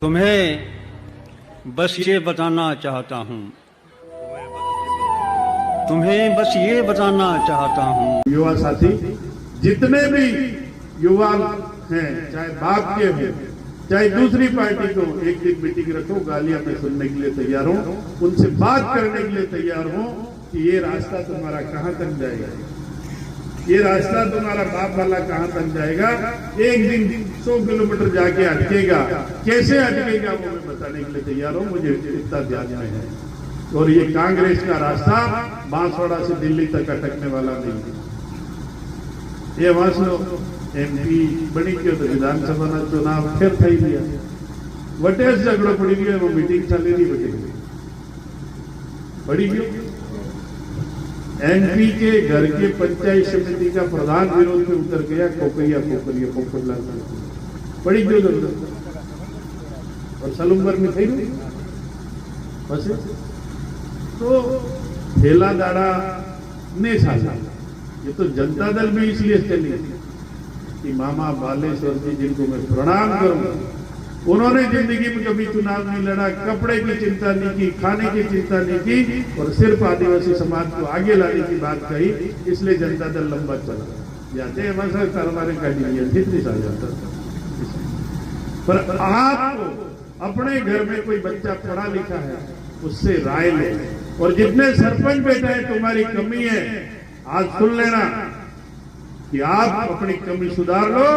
तुम्हें बस ये बताना चाहता हूँ, तुम्हें बस ये बताना चाहता हूँ। युवा साथी जितने भी युवा हैं, चाहे बाप के हों चाहे दूसरी पार्टी को, एक दिन मीटिंग रखो, गालियां मैं सुनने के लिए तैयार हूं, उनसे बात करने के लिए तैयार हूं कि ये रास्ता तुम्हारा कहां तक जाएगा, ये रास्ता तुम्हारा बाप वाला कहां तक जाएगा। एक दिन 100 किलोमीटर जाके अटकेगा, कैसे अटकेगा वो मैं बताने के लिए तैयार हूं, मुझे इतना ध्यान में है। और ये कांग्रेस का रास्ता बांसवाड़ा से दिल्ली तक अटकने वाला नहीं है। ये वहां एमपी बनी क्यों तो विधानसभा चुनाव फिर थी गया, वटे झगड़ो पड़ी गयो, वो मीटिंग चली नहीं बटी गई पड़ी गयो। एमपी के घर के पंचायत समिति का प्रधान विरोध में उतर गया, कोकरिया कोकरिया पोपटलाल पड़ी गयो और सलूम्बर में थी बस। तो ठेला दाड़ा ने साला, ये तो जनता दल में इसलिए चली कि मामा बालेश्वर जी, जिनको मैं प्रणाम करूं, उन्होंने जिंदगी में कभी चुनाव नहीं लड़ा, कपड़े की चिंता नहीं की, खाने की चिंता नहीं की, और सिर्फ आदिवासी समाज को आगे लाने की बात कही, इसलिए जनता दल लंबा चला। जाते हमारे गाड़ी कितनी साल जाता। पर आपको अपने घर में कोई बच्चा पढ़ा लिखा है, उससे राय ले, और जितने सरपंच बैठे हैं तुम्हारी कमी है, आज सुन लेना कि आप अपनी कमी सुधार लो।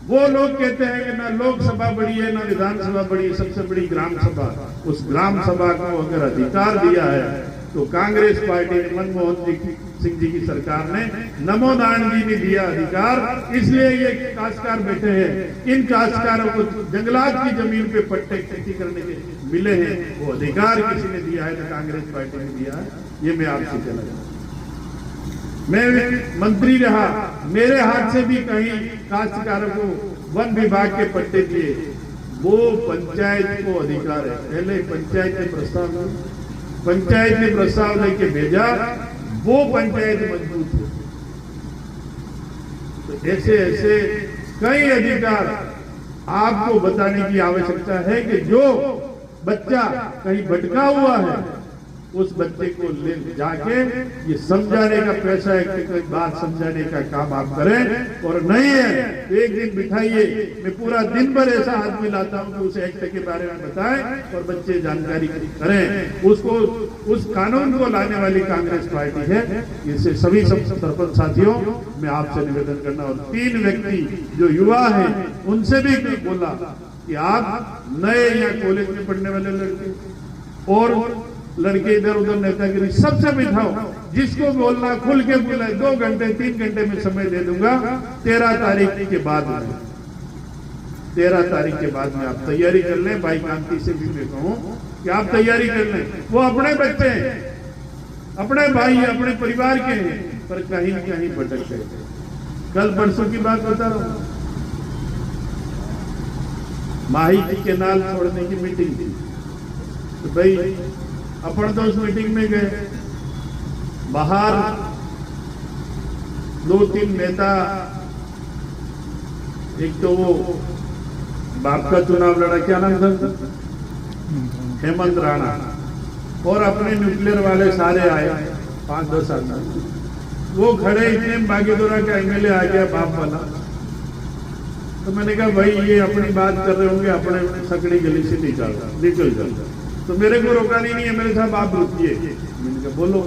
वो लोग कहते हैं कि ना लोकसभा बड़ी है ना विधानसभा बड़ी है, सबसे बड़ी ग्राम सभा। उस ग्राम सभा को अगर अधिकार दिया है तो कांग्रेस पार्टी ने, मनमोहन सिंह जी की सरकार ने, नमो नारायण जी ने दिया अधिकार, इसलिए ये काश्तकार बैठे हैं। इन काश्तकारों को जंगलात की जमीन पे पट्टे खेती करने के मिले हैं, वो अधिकार किसी ने दिया है तो कांग्रेस पार्टी ने दिया है। ये मैं आपसे कहना चाहता हूं। मैं मंत्री रहा, मेरे हाथ से भी कहीं काश्तकारों को वन विभाग के पट्टे दिए, वो पंचायत को अधिकार है। पहले पंचायत ने प्रस्ताव लेके भेजा, वो पंचायत मजबूत है। तो ऐसे ऐसे कई अधिकार आपको बताने की आवश्यकता है कि जो बच्चा कहीं भटका हुआ है, उस बच्चे को ले जाके ये समझाने का पैसा है कि कोई बात समझाने का काम आप करें, और नहीं है तो एक दिन बिठाइए। मैं पूरा दिन भर ऐसा आदमी लाता हूं कि उस एक्ट के बारे में बताएं और बच्चे जानकारी करें। उसको, उस कानून को लाने वाली कांग्रेस पार्टी है। इससे सभी सरपंच साथियों मैं आपसे निवेदन करना, और 3 व्यक्ति जो युवा है उनसे भी बोला कि आप नए या कॉलेज में पढ़ने वाले लड़के और लड़के इधर उधर नेतागिरी सबसे बिठाओ, जिसको बोलना खुल के बोला। 2 घंटे 3 घंटे में समय दे दूंगा। 13 तारीख के बाद में, 13 तारीख के बाद में आप तैयारी कर लें। भाई कांति से भी मैं कहूं कि आप तैयारी कर लें। वो अपने बच्चे हैं, अपने भाई, अपने परिवार के हैं, पर कहीं कहीं भटक गए। कल परसों की बात बता रहा हूं, माही की केनाल छोड़ने की मीटिंग थी, तो भाई अपन तो उस मीटिंग में गए। बाहर 2-3 नेता, एक तो वो बाप का चुनाव लड़ा, क्या नाम था, हेमंत राणा, और अपने न्यूक्लियर वाले सारे आए 5-10 आदमी। वो खड़े, इतने बागेदोरा का एमएलए आ गया बाप वाला। तो मैंने कहा भाई ये अपनी बात कर रहे होंगे, अपने सकड़ी गली से निकल जाता। तो मेरे को रोका नहीं है, मेरे साहब आप रुकिए। मैंने कहा बोलो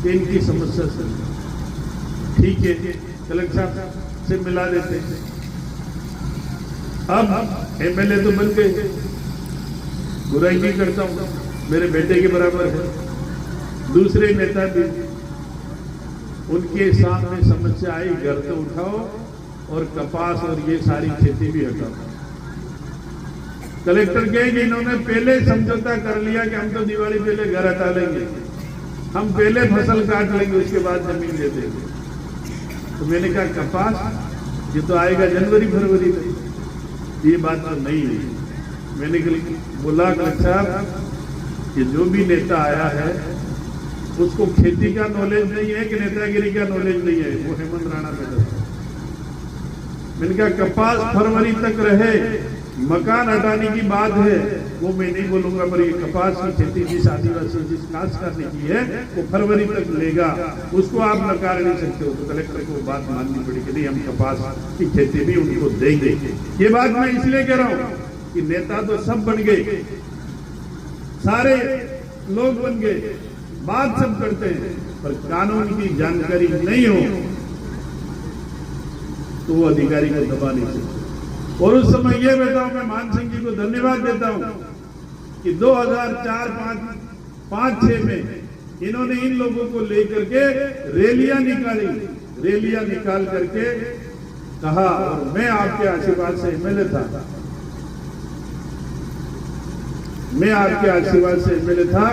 कि इनकी समस्या से ठीक है, कलेक्टर साहब से मिला देते। अब एमएलए तो बन गए, बुराई नहीं करता हूं, मेरे बेटे के बराबर है। दूसरे नेता भी, उनके सामने समस्या आई, घर तो उठाओ और कपास और ये सारी खेती भी हटाओ। कलेक्टर कहेंगे इन्होंने पहले समझौता कर लिया कि हम तो दिवाली पहले घर हटा लेंगे, हम पहले फसल काट लेंगे, उसके बाद जमीन दे देंगे। तो मैंने कहा कपास ये तो आएगा जनवरी फरवरी में, ये बात तो नहीं है। मैंने बोला कलेक्टर साहब कि जो भी नेता आया है उसको खेती का नॉलेज नहीं है कि नेतागिरी का नॉलेज नहीं है, वो हेमंत राणा बेटा। मैंने कहा कपास फरवरी तक रहे मकान हटाने की बात है वो मैं नहीं बोलूंगा, पर ये कपास की खेती जिस आदिवासी जिस काश्तकार ने की है वो फरवरी तक लेगा, उसको आप नकार नहीं सकते हो। तो कलेक्टर को बात माननी पड़ी कि नहीं, हम कपास की खेती भी उनको देंगे। ये बात मैं इसलिए कह रहा हूं कि नेता तो सब बन गए, सारे लोग बन गए, बात सब करते हैं, पर कानून की जानकारी नहीं हो तो वो अधिकारी को दबा नहीं सकते। और उस समय ये बताऊं, मैं मान सिंह जी को धन्यवाद देता हूं कि 2004-5-6 में इन्होंने इन लोगों को लेकर के रैलियां निकाली, रैलियां निकाल करके कहा, और मैं आपके आशीर्वाद से एमएलए था, मैं आपके आशीर्वाद से एमएलए था